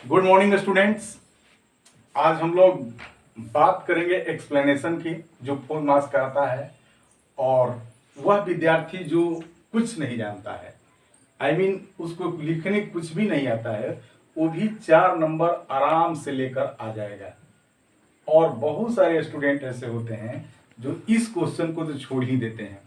Good morning students. आज हम लोग बात करेंगे एक्सप्लेनेशन की, जो 4 मार्क्स का आता है। और वह विद्यार्थी जो कुछ नहीं जानता है, उसको लिखने कुछ भी नहीं आता है, वो भी 4 नंबर आराम से लेकर आ जाएगा। और बहुत सारे स्टूडेंट ऐसे होते हैं जो इस क्वेश्चन को तो छोड़ ही देते हैं।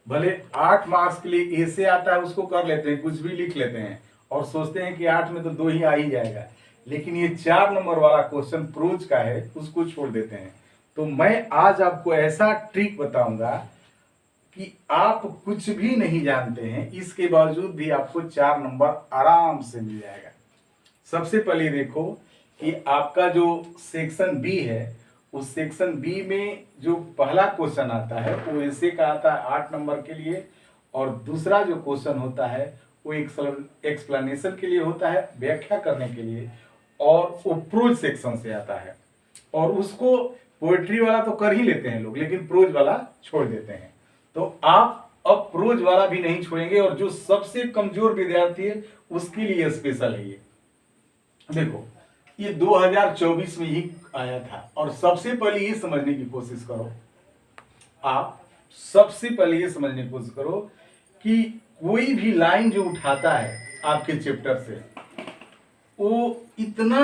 भले 8 मार्क्स के लिए ऐसे आता है, उसको कर लेते हैं, कुछ भी लिख लेते हैं और सोचते हैं कि 8 में तो 2 ही आ ही जाएगा। लेकिन ये 4 नंबर वाला क्वेश्चन प्रोज का है, उसको छोड़ देते हैं। तो मैं आज आपको ऐसा ट्रिक बताऊंगा कि आप कुछ भी नहीं जानते हैं, इसके बावजूद भी आपको 4 नंबर आराम से मिल जाएगा। सबसे पहले देखो कि आपका जो सेक्शन बी है, उस सेक्शन बी में जो पहला क्वेश्चन आता है वो ऐसे का आता है 8 नंबर के लिए। और दूसरा जो क्वेश्चन होता है वो एक्सप्लेनेशन के लिए होता है, व्याख्या करने के लिए। और वो प्रोज सेक्शन से आता है। और उसको पोएट्री वाला तो कर ही लेते हैं लोग, लेकिन प्रोज वाला छोड़ देते हैं। तो आप अब प्रोज वाला भी नहीं छोड़ेंगे, और जो सबसे कमजोर विद्यार्थी है उसके लिए स्पेशल है ये। देखो, ये 2024 में ही आया था। और सबसे पहले ये समझने की कोशिश करो, आप सबसे पहले ये समझने की कोशिश करो कि कोई भी लाइन जो उठाता है आपके चैप्टर से, वो इतना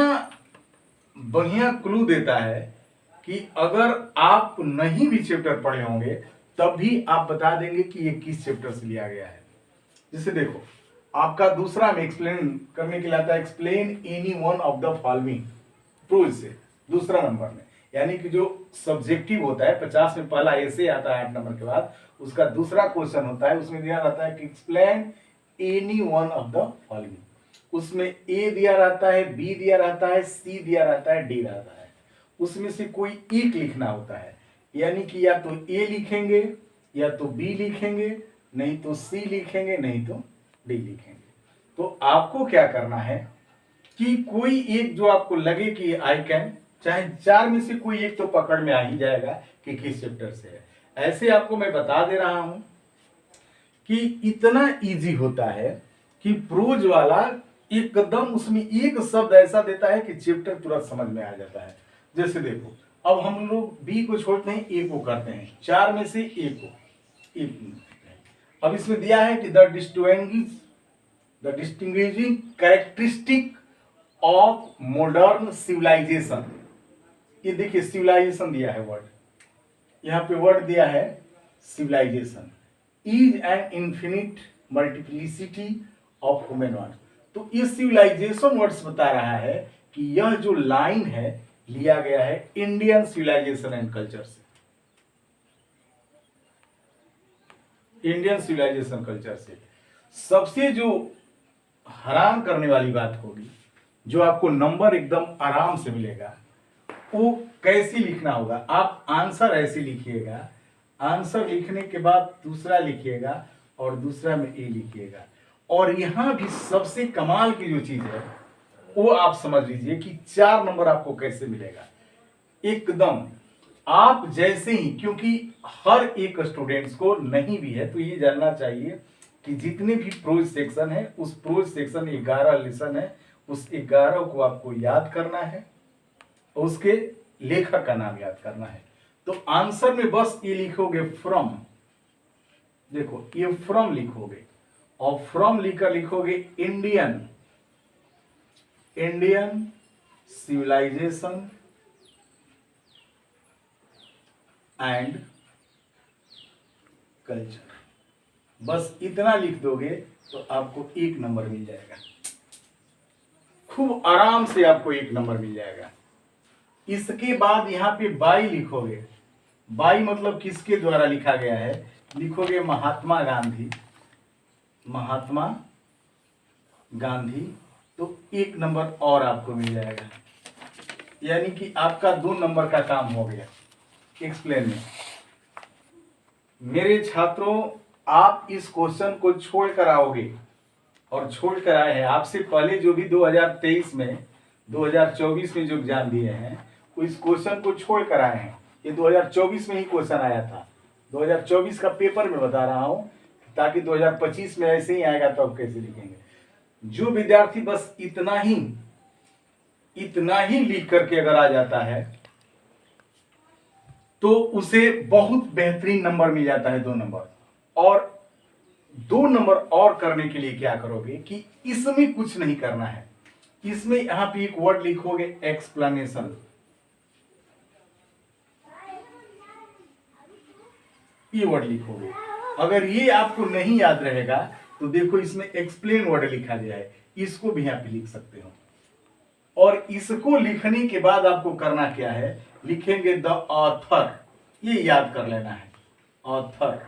बढ़िया क्लू देता है कि अगर आप नहीं भी चैप्टर पढ़े होंगे तब भी आप बता देंगे कि ये किस चैप्टर से लिया गया है। जैसे देखो, आपका दूसरा में एक्सप्लेन करने के लिए आता है, explain any one of the following, prove से दूसरा नंबर में। यानी कि जो सब्जेक्टिव होता है, 50 में पहला ऐसे आता है 8 नंबर के बाद, उसका दूसरा क्वेश्चन होता है, उसमें दिया रहता है कि explain any one of the following. उसमें ए दिया रहता है, बी दिया रहता है, सी दिया रहता है, डी रहता है। उसमें से कोई एक लिखना होता है। यानी कि या तो ए लिखेंगे, या तो बी लिखेंगे, नहीं तो सी लिखेंगे, नहीं तो डी लिखेंगे। तो आपको क्या करना है कि कोई एक जो आपको लगे कि आई कैन, चाहे 4 में से कोई एक तो पकड़ में आ ही जाएगा कि किस चैप्टर से है। ऐसे आपको मैं बता दे रहा हूं कि इतना इजी होता है कि प्रोज वाला एकदम उसमें एक शब्द ऐसा देता है कि चैप्टर तुरंत समझ में आ जाता है। जैसे देखो, अब हम लोग बी को छोड़ते हैं, ए को करते हैं। 4 में से ए को अब इसमें दिया है कि the distinguishing characteristic of modern civilization. ये देखिए, सिविलाइजेशन दिया है वर्ड, यहां पे वर्ड दिया है civilization. Is an infinite multiplicity of human word. तो ये सिविलाइजेशन वर्ड्स बता रहा है कि यह जो लाइन है लिया गया है इंडियन सिविलाइजेशन एंड कल्चर से। इंडियन सिविलाइजेशन कल्चर से सबसे जो हैरान करने वाली बात होगी, जो आपको नंबर एकदम आराम से मिलेगा, वो कैसे लिखना होगा। आप आंसर ऐसे लिखिएगा, आंसर लिखने के बाद दूसरा लिखिएगा और दूसरा में ए लिखिएगा। और यहां भी सबसे कमाल की जो चीज है वो आप समझ लीजिए कि 4 नंबर आपको कैसे मिलेगा एकदम। आप जैसे ही, क्योंकि हर एक स्टूडेंट्स को नहीं भी है तो ये जानना चाहिए कि जितने भी प्रोज सेक्शन है, उस प्रोज सेक्शन 11 लेसन है, उस 11 को आपको याद करना है, उसके लेखक का नाम याद करना है। तो आंसर में बस ये लिखोगे फ्रॉम। देखो, ये फ्रॉम लिखोगे और फ्रॉम लिखकर लिखोगे इंडियन सिविलाइजेशन एंड कल्चर। बस इतना लिख दोगे तो आपको 1 नंबर मिल जाएगा। खूब आराम से आपको 1 नंबर मिल जाएगा। इसके बाद यहां पे बाई लिखोगे। बाई मतलब किसके द्वारा लिखा गया है, लिखोगे महात्मा गांधी। महात्मा गांधी, तो 1 नंबर और आपको मिल जाएगा। यानी कि आपका 2 नंबर का काम हो गया एक्सप्लेन में। मेरे छात्रों, आप इस क्वेश्चन को छोड़ कर आओगे और छोड़ कर आए हैं। आपसे पहले जो भी 2023 में 2024 में जो एग्जाम दिए हैं वो इस क्वेश्चन को छोड़ कर आए हैं। ये 2024 में ही क्वेश्चन आया था। 2024 का पेपर में बता रहा हूं ताकि 2025 में ऐसे ही आएगा तो आप कैसे लिखेंगे। जो विद्यार्थी बस इतना ही इतना ही लिख करके अगर आ जाता है तो उसे बहुत बेहतरीन नंबर मिल जाता है, 2 नंबर। और 2 नंबर और करने के लिए क्या करोगे कि इसमें कुछ नहीं करना है, इसमें यहां पे एक वर्ड लिखोगे एक्सप्लेनेशन। ये वर्ड लिखोगे। अगर ये आपको नहीं याद रहेगा तो देखो इसमें एक्सप्लेन वर्ड लिखा गया है, इसको भी यहां पे लिख सकते हो। और इसको लिखने के बाद आपको करना क्या है, लिखेंगे द ऑथर, ये याद कर लेना है, ऑथर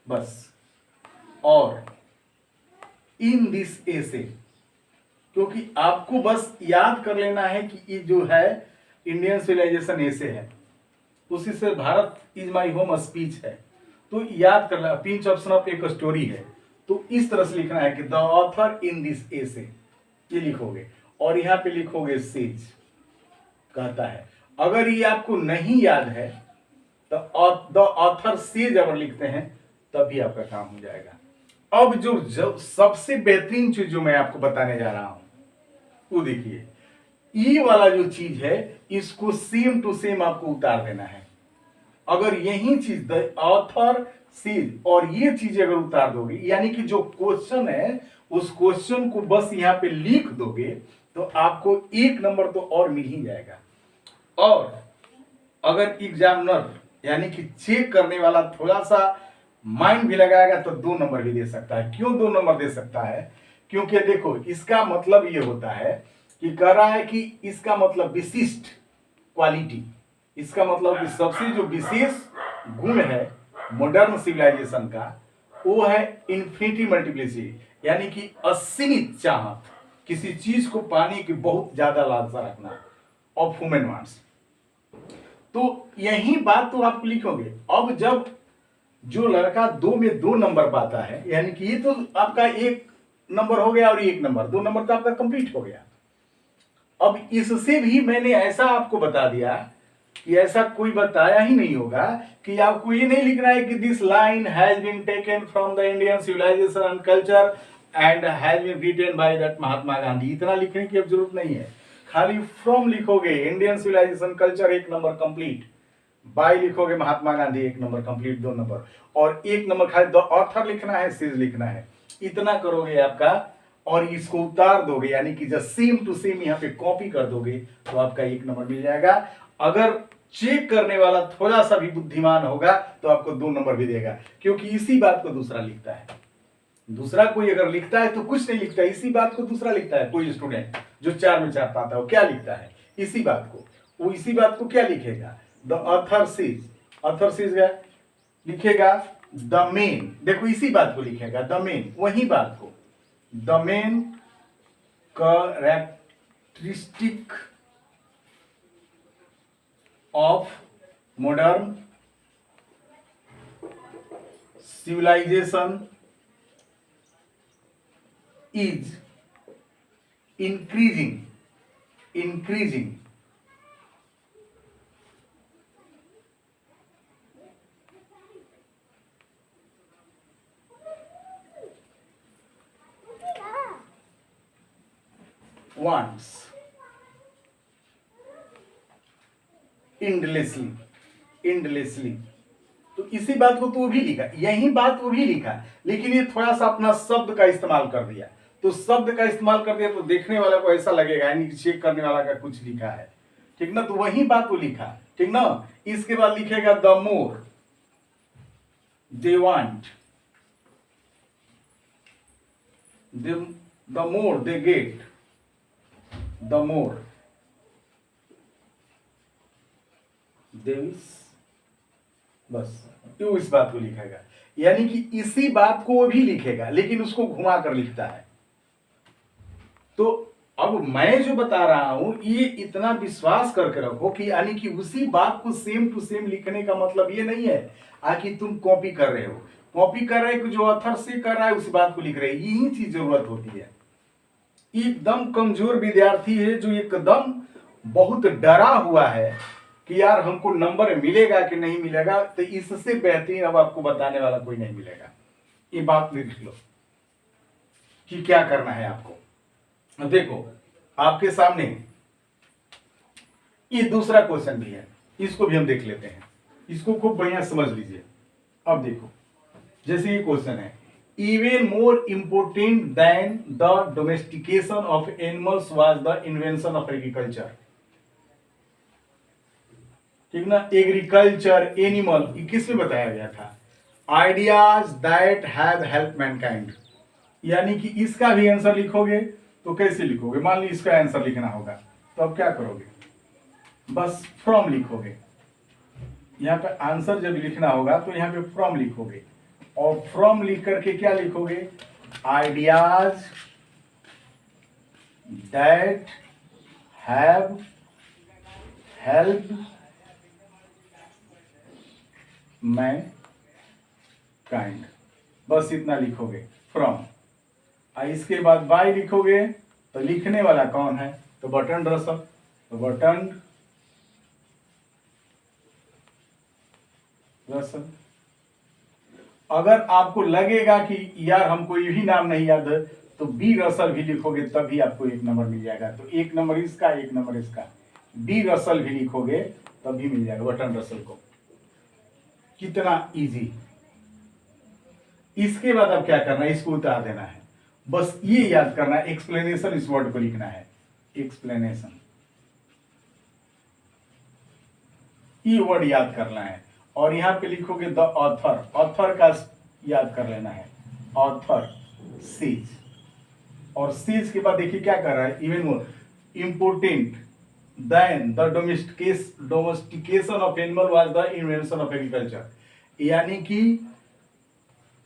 बस। और इन दिस एसे, क्योंकि आपको बस याद कर लेना है कि ये जो है इंडियन सिविलाइजेशन एसे है, उसी से Bharat is my home speech है, तो याद कर लेना। पिंच ऑप्शन ऑफ एक स्टोरी है, तो इस तरह से लिखना है कि द ऑथर इन दिस एसे, ये लिखोगे। और यहां पे लिखोगे सेज, कहता है। अगर ये आपको नहीं याद है तो द ऑथर सेज अगर लिखते हैं तभी आपका काम हो जाएगा। अब जो सबसे बेहतरीन चीज जो मैं आपको बताने जा रहा हूं वो देखिए, ये वाला जो चीज है इसको सेम टू सेम आपको उतार देना है। अगर यही चीज द ऑथर सीज और ये चीज अगर उतार दोगे, यानी कि जो क्वेश्चन है उस क्वेश्चन को बस यहां पे लिख दोगे तो आपको 1 नंबर तो और मिल ही जाएगा। और अगर एग्जामिनर यानी कि चेक करने वाला थोड़ा सा माइंड भी लगाएगा तो 2 नंबर भी दे सकता है। क्यों 2 नंबर दे सकता है? क्योंकि देखो इसका मतलब ये होता है कि कह रहा है कि इसका मतलब विशिष्ट क्वालिटी, इसका मतलब कि सबसे जो विशेष गुण है मॉडर्न सिविलाइजेशन का वो है इन्फिनिटी मल्टीप्लिसिटी, यानी कि असीमित चाहत, किसी चीज को पाने की बहुत ज्यादा लालसा रखना, ऑफ ह्यूमन वांट्स। तो यही बात तो आप लिखोगे। अब जब जो लड़का 2 में 2 नंबर पाता है, यानी कि ये तो आपका 1 नंबर हो गया और 1 नंबर, 2 नंबर तो आपका कंप्लीट हो गया। अब इससे भी मैंने ऐसा आपको बता दिया कि ऐसा कोई बताया ही नहीं होगा कि आपको ये नहीं लिखना है कि this line has been taken from the Indian civilisation and culture and has been written by that Mahatma Gandhi. इतना लिखने की अब जरूरत नहीं है, खाली फ्रॉम लिखोगे, Indian civilization culture 1 number complete, by लिखोगे Mahatma Gandhi 1 number complete, 2 number, और 1 नंबर खाली द ऑथर लिखना है, सीज लिखना है। इतना करोगे आपका, और इसको उतार दोगे यानी कि जब सेम टू सेम यहाँ पे कॉपी कर दोगे तो आपका 1 नंबर मिल जाएगा। अगर चेक करने वाला थोड़ा सा भी बुद्धिमान होगा तो आपको 2 नंबर भी देगा, क्योंकि इसी बात को दूसरा लिखता है। दूसरा कोई अगर लिखता है तो कुछ नहीं लिखता है, इसी बात को दूसरा लिखता है। कोई स्टूडेंट जो 4 में 4 पाता है वो क्या लिखता है? इसी बात को। वो इसी बात को क्या लिखेगा? The author says, author says लिखेगा द मेन, देखो इसी बात को लिखेगा द मेन, वही बात को, the main characteristic of modern civilization is increasing wants endlessly। तो इसी बात को तो वो भी लिखा, यही बात वो भी लिखा, लेकिन ये थोड़ा सा अपना शब्द का इस्तेमाल कर दिया। तो शब्द का इस्तेमाल कर दिया तो देखने वाला को ऐसा लगेगा यानी कि चेक करने वाला का कुछ लिखा है, ठीक ना? तो वही बात को लिखा, ठीक ना? इसके बाद लिखेगा the more they want, the more they get, the more they wish, बस क्यों इस बात को लिखेगा, यानी कि इसी बात को वो भी लिखेगा लेकिन उसको घुमा कर लिखता है। तो अब मैं जो बता रहा हूं ये इतना विश्वास करके रखो कि यानी कि उसी बात को सेम टू सेम लिखने का मतलब ये नहीं है कि तुम कॉपी कर रहे हो, कॉपी कर रहे हो, जो ऑथर से कर रहा है उसी बात को लिख रहे हैं, यही चीज जरूरत होती है। एकदम कमजोर विद्यार्थी है जो एकदम बहुत डरा हुआ है कि यार हमको नंबर मिलेगा कि नहीं मिलेगा, तो इससे बेहतरीन अब आपको बताने वाला कोई नहीं मिलेगा। ये बात लिख लो कि क्या करना है आपको। देखो आपके सामने ये दूसरा क्वेश्चन भी है, इसको भी हम देख लेते हैं, इसको खूब बढ़िया समझ लीजिए। अब देखो, जैसे ये क्वेश्चन है, even more important then the domestication of animals was the invention of agriculture. ठीक ना, एग्रीकल्चर, एनिमल, ये किस में बताया गया था? Ideas that have help Mankind. यानी कि इसका भी आंसर लिखोगे तो कैसे लिखोगे? मान ली इसका आंसर लिखना होगा, तो अब क्या करोगे? बस फ्रॉम लिखोगे। यहाँ पे आंसर जब लिखना होगा तो यहाँ पे फ्रॉम लिखोगे, और फ्रॉम लिख करके क्या लिखोगे? Ideas that have help Mankind, बस इतना लिखोगे फ्रॉम। इसके बाद बाय लिखोगे, तो लिखने वाला कौन है? तो बर्ट्रैंड रसल। तो बर्ट्रैंड रसल। अगर आपको लगेगा कि यार हमको ये भी नाम नहीं याद है, तो बी रसल भी लिखोगे, तभी आपको 1 नंबर मिल जाएगा। तो 1 नंबर इसका, 1 नंबर इसका। बी रसल भी लिखोगे तभी मिल जाएगा बर्ट्रैंड रसल को। कितना इजी। इसके बाद अब क्या करना है? इसको उतार देना है, बस ये याद करना है, एक्सप्लेनेशन इस वर्ड को लिखना है, एक्सप्लेनेशन, ये वर्ड याद करना है। और यहां पे लिखोगे द ऑथर, ऑथर का याद कर लेना है, ऑथर सीज। और सीज के बाद देखिए क्या कर रहा है? Even more important than the domestication of animal was the invention of agriculture. यानी कि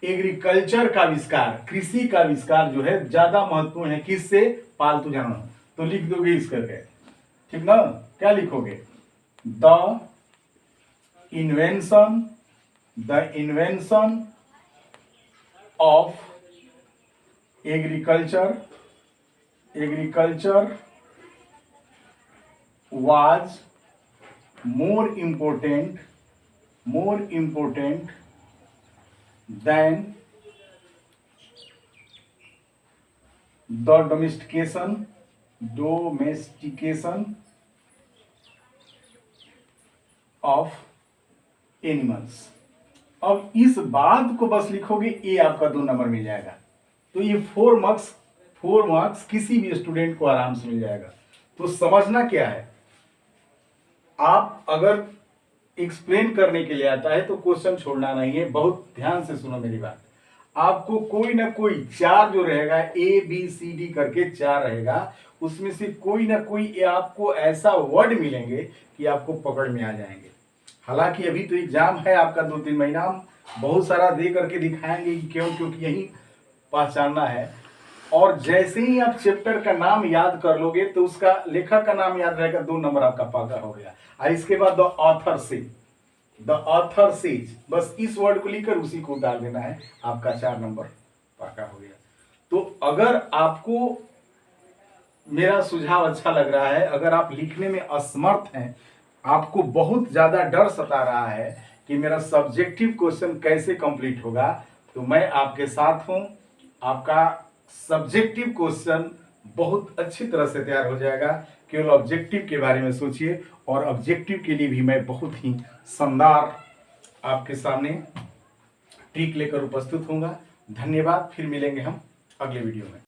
एग्रीकल्चर का आविष्कार, कृषि का आविष्कार जो है ज्यादा महत्वपूर्ण है किससे? पालतू जानवर। तो लिख दोगे इस करके, ठीक ना? क्या लिखोगे? The invention of agriculture was more important than the domestication of animals. अब इस बात को बस लिखोगे, ये आपका 2 नंबर मिल जाएगा। तो ये 4 मार्क्स किसी भी स्टूडेंट को आराम से मिल जाएगा। तो समझना क्या है, आप अगर एक्सप्लेन करने के लिए आता है तो क्वेश्चन छोड़ना नहीं है। बहुत ध्यान से सुनो मेरी बात। आपको कोई ना कोई 4 जो रहेगा, ABCD करके 4 रहेगा, उसमें से कोई ना कोई आपको ऐसा वर्ड मिलेंगे कि आपको पकड़ में आ जाएंगे। हालांकि अभी तो एग्जाम है आपका 2-3 महीना, बहुत सारा दे करके दिखाएंगे कि क्यों, क्योंकि यही पहचानना है। और जैसे ही आप चैप्टर का नाम याद कर लोगे तो उसका लेखक का नाम याद रहेगा, 2 नंबर आपका पक्का हो गया। और इसके बाद द ऑथर सेज, बस इस वर्ड को लिखकर उसी को डाल देना है, आपका 4 नंबर पक्का हो गया। तो अगर आपको मेरा सुझाव अच्छा लग रहा है, अगर आप लिखने में असमर्थ हैं, आपको बहुत ज्यादा डर सता रहा है कि मेरा सब्जेक्टिव क्वेश्चन कैसे कंप्लीट होगा, तो मैं आपके साथ हूं। आपका सब्जेक्टिव क्वेश्चन बहुत अच्छी तरह से तैयार हो जाएगा। केवल ऑब्जेक्टिव के बारे में सोचिए, और ऑब्जेक्टिव के लिए भी मैं बहुत ही शानदार आपके सामने ट्रिक लेकर उपस्थित होऊंगा। धन्यवाद, फिर मिलेंगे हम अगले वीडियो में।